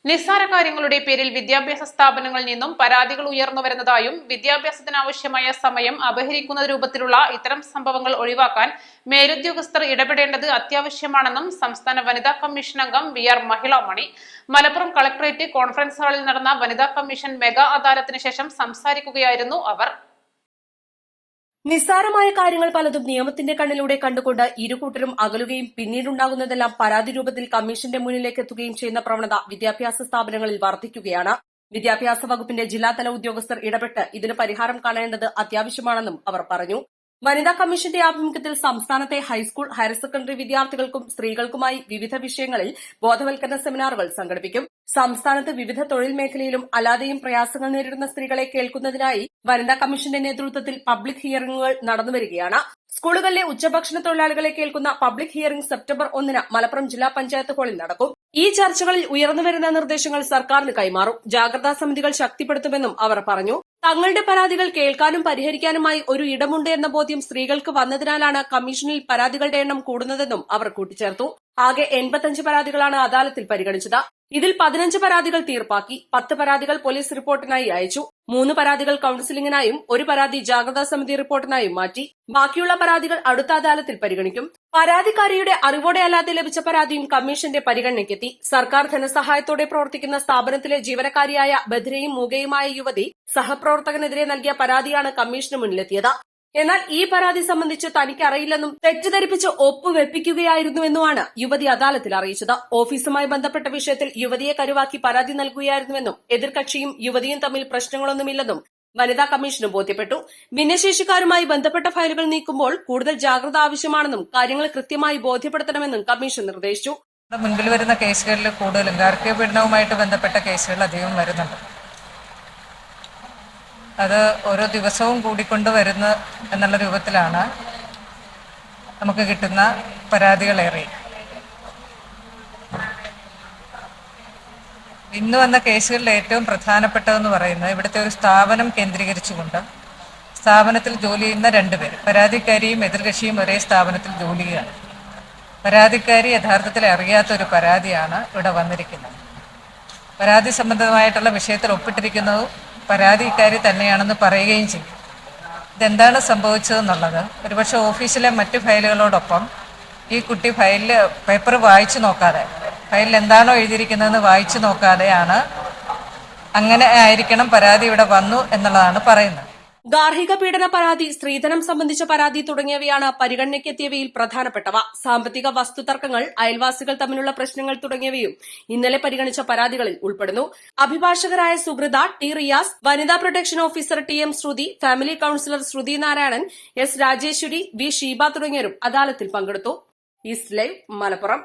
നിസ്സാര കാര്യങ്ങളുടെ പേരിൽ വിദ്യാഭ്യാസ സ്ഥാപനങ്ങളിൽ നിന്നും പരാതികൾ ഉയർന്നുവരുന്നതായും വിദ്യാഭ്യാസത്തിനാവശ്യമായ സമയം അപഹരിക്കുന്ന രൂപത്തിലുള്ള ഇത്തരം സംഭവങ്ങൾ ഒഴിവാക്കാൻ മേലുദ്യോഗസ്ഥർ ഇടപെടേണ്ടത് അത്യാവശ്യമാണെന്നും സംസ്ഥാന വനിതാ കമ്മീഷൻ അംഗം VR Mahilamani Malappuram collectorate conference ഹാളിൽ നടന്ന വനിതാ കമ്മീഷൻ മെഗാ അദാലത്തിന് ശേഷം സംസാരിക്കുകയായിരുന്നു അവർ. നിസ്സാരമായ കാര്യങ്ങൾ പലതും നിയമത്തിന്റെ കണ്ണിലൂടെ കണ്ടുകൊണ്ട് ഇരുകൂട്ടരും അകലുകയും പിന്നീടുണ്ടാകുന്നതെല്ലാം പരാതി രൂപത്തിൽ കമ്മീഷന്റെ മുന്നിലേക്ക് എത്തുകയും ചെയ്യുന്ന പ്രവണത വിദ്യാഭ്യാസ സ്ഥാപനങ്ങളിൽ വർദ്ധിക്കുകയാണ്. വിദ്യാഭ്യാസ വകുപ്പിന്റെ ജില്ലാതല ഉദ്യോഗസ്ഥർ ഇടപെട്ട് ഇതിന് പരിഹാരം കാണേണ്ടത് അത്യാവശ്യമാണെന്നും അവർ പറഞ്ഞു. വനിതാ കമ്മീഷന്റെ ആഭിമുഖ്യത്തിൽ സംസ്ഥാനത്തെ ഹൈസ്കൂൾ, ഹയർ സെക്കൻഡറി വിദ്യാർത്ഥികൾക്കും സ്ത്രീകൾക്കുമായി വിവിധ വിഷയങ്ങളിൽ ബോധവൽക്കരണ സെമിനാറുകൾ സംഘടിപ്പിക്കും. സംസ്ഥാനത്ത് വിവിധ തൊഴിൽ മേഖലയിലും അല്ലാതെയും പ്രയാസങ്ങൾ നേരിടുന്ന സ്ത്രീകളെ കേൾക്കുന്നതിനായി വനിതാ കമ്മീഷന്റെ നേതൃത്വത്തിൽ പബ്ലിക് ഹിയറിംഗുകൾ നടന്നുവരികയാണ്. സ്കൂളുകളിലെ ഉച്ചഭക്ഷണ തൊഴിലാളികളെ കേൾക്കുന്ന പബ്ലിക് ഹിയറിംഗ് സെപ്റ്റംബർ 1 മലപ്പുറം ജില്ലാ പഞ്ചായത്ത് ഹാളിൽ നടക്കും. ഈ ചർച്ചകളിൽ ഉയർന്നുവരുന്ന നിർദ്ദേശങ്ങൾ സർക്കാരിന് കൈമാറും. ജാഗ്രതാ സമിതികൾ ശക്തിപ്പെടുത്തുമെന്നും അവർ പറഞ്ഞു. തങ്ങളുടെ പരാതികൾ കേൾക്കാനും പരിഹരിക്കാനുമായി ഒരു ഇടമുണ്ട് എന്ന ബോധ്യം സ്ത്രീകൾക്ക് വന്നതിനാലാണ് കമ്മീഷനിൽ പരാതികളുടെ എണ്ണം കൂടുന്നതെന്നും അവർ കൂട്ടിച്ചേർത്തു. ആകെ 85 പരാതികളാണ് അദാലത്തിൽ പരിഗണിച്ചത്. ഇതിൽ 15 പരാതികൾ തീർപ്പാക്കി, 10 പരാതികൾ പോലീസ് റിപ്പോർട്ടിനായി അയച്ചു, 3 പരാതികൾ കൌൺസിലിംഗിനായും 1 പരാതി ജാഗ്രതാ സമിതി റിപ്പോർട്ടിനായും മാറ്റി. ബാക്കിയുള്ള പരാതികൾ അടുത്ത അദാലത്തിൽ പരിഗണിക്കും. പരാതിക്കാരിയുടെ അറിവോടെ അല്ലാതെ ലഭിച്ച പരാതിയും കമ്മീഷന്റെ പരിഗണനയ്ക്കെത്തി. സർക്കാർ ധനസഹായത്തോടെ പ്രവർത്തിക്കുന്ന സ്ഥാപനത്തിലെ ജീവനക്കാരിയായ ബധിരയും മൂകയുമായ യുവതി സഹപ്രവർത്തകനെതിരെ നൽകിയ പരാതിയാണ് കമ്മീഷന് മുന്നിലെത്തിയത്. എന്നാൽ ഈ പരാതി സംബന്ധിച്ച് തനിക്ക് അറിയില്ലെന്നും തെറ്റിദ്ധരിപ്പിച്ച് ഒപ്പുവെപ്പിക്കുകയായിരുന്നുവെന്നുമാണ് യുവതി അദാലത്തിൽ അറിയിച്ചത്. ഓഫീസുമായി ബന്ധപ്പെട്ട വിഷയത്തിൽ യുവതിയെ കരുവാക്കി പരാതി നൽകുകയായിരുന്നുവെന്നും എതിർകക്ഷിയും യുവതിയും തമ്മിൽ പ്രശ്നങ്ങളൊന്നുമില്ലെന്നും വനിതാ കമ്മീഷന് ബോധ്യപ്പെട്ടു. ഭിന്നശേഷിക്കാരുമായി ബന്ധപ്പെട്ട ഫയലുകൾ നീക്കുമ്പോൾ കൂടുതൽ ജാഗ്രത ആവശ്യമാണെന്നും കാര്യങ്ങൾ കൃത്യമായി ബോധ്യപ്പെടുത്തണമെന്നും കമ്മീഷൻ നിർദ്ദേശിച്ചു. മുൻപിൽ വരുന്ന കേസുകളിൽ കൂടുതലും ഗാർഹിക പീഡനവുമായിട്ട് ബന്ധപ്പെട്ട കേസുകൾ അധികം വരുന്നുണ്ട്. അത് ഓരോ ദിവസവും കൂടിക്കൊണ്ടുവരുന്ന എന്നുള്ള രൂപത്തിലാണ് നമുക്ക് കിട്ടുന്ന പരാതികളേറെ. ഇന്ന് വന്ന കേസുകളിൽ ഏറ്റവും പ്രധാനപ്പെട്ടതെന്ന് പറയുന്നത് ഇവിടുത്തെ ഒരു സ്ഥാപനം കേന്ദ്രീകരിച്ചുകൊണ്ട് സ്ഥാപനത്തിൽ ജോലി ചെയ്യുന്ന 2 പേർ, പരാതിക്കാരിയും എതിർകക്ഷിയും ഒരേ സ്ഥാപനത്തിൽ ജോലി ചെയ്യുകയാണ്. പരാതിക്കാരി യഥാർത്ഥത്തിൽ അറിയാത്തൊരു പരാതിയാണ് ഇവിടെ വന്നിരിക്കുന്നത്. പരാതി സംബന്ധമായിട്ടുള്ള വിഷയത്തിൽ ഒപ്പിട്ടിരിക്കുന്നതും പരാതിക്കാരി തന്നെയാണെന്ന് പറയുകയും ചെയ്യും. ഇതെന്താണ് സംഭവിച്ചതെന്നുള്ളത് ഒരുപക്ഷെ ഓഫീസിലെ മറ്റ് ഫയലുകളോടൊപ്പം ഈ കുട്ടി പേപ്പർ വായിച്ചു നോക്കാതെ, ഫയലിൽ എന്താണോ എഴുതിയിരിക്കുന്നതെന്ന് വായിച്ചു നോക്കാതെയാണ് അങ്ങനെ ആയിരിക്കണം പരാതി ഇവിടെ വന്നു എന്നുള്ളതാണ് പറയുന്നത്. ഗാർഹിക പീഡന പരാതി, സ്ത്രീധനം സംബന്ധിച്ച പരാതി തുടങ്ങിയവയാണ് പരിഗണനയ്ക്കെത്തിയവയിൽ പ്രധാനപ്പെട്ടവ. സാമ്പത്തിക വസ്തുതർക്കങ്ങൾ, അയൽവാസികൾ തമ്മിലുള്ള പ്രശ്നങ്ങൾ തുടങ്ങിയവയും ഇന്നലെ പരിഗണിച്ച പരാതികളിൽ ഉൾപ്പെടുന്നു. അഭിഭാഷകരായ സുഹൃത ടി റിയാസ്, വനിതാ പ്രൊട്ടക്ഷൻ ഓഫീസർ TM ശ്രുതി, ഫാമിലി കൌൺസിലർ ശ്രുതി നാരായണൻ, S രാജേശ്വരി, V ഷീബ തുടങ്ങിയവരും അദാലത്തിൽ പങ്കെടുത്തു. East live, Malappuram.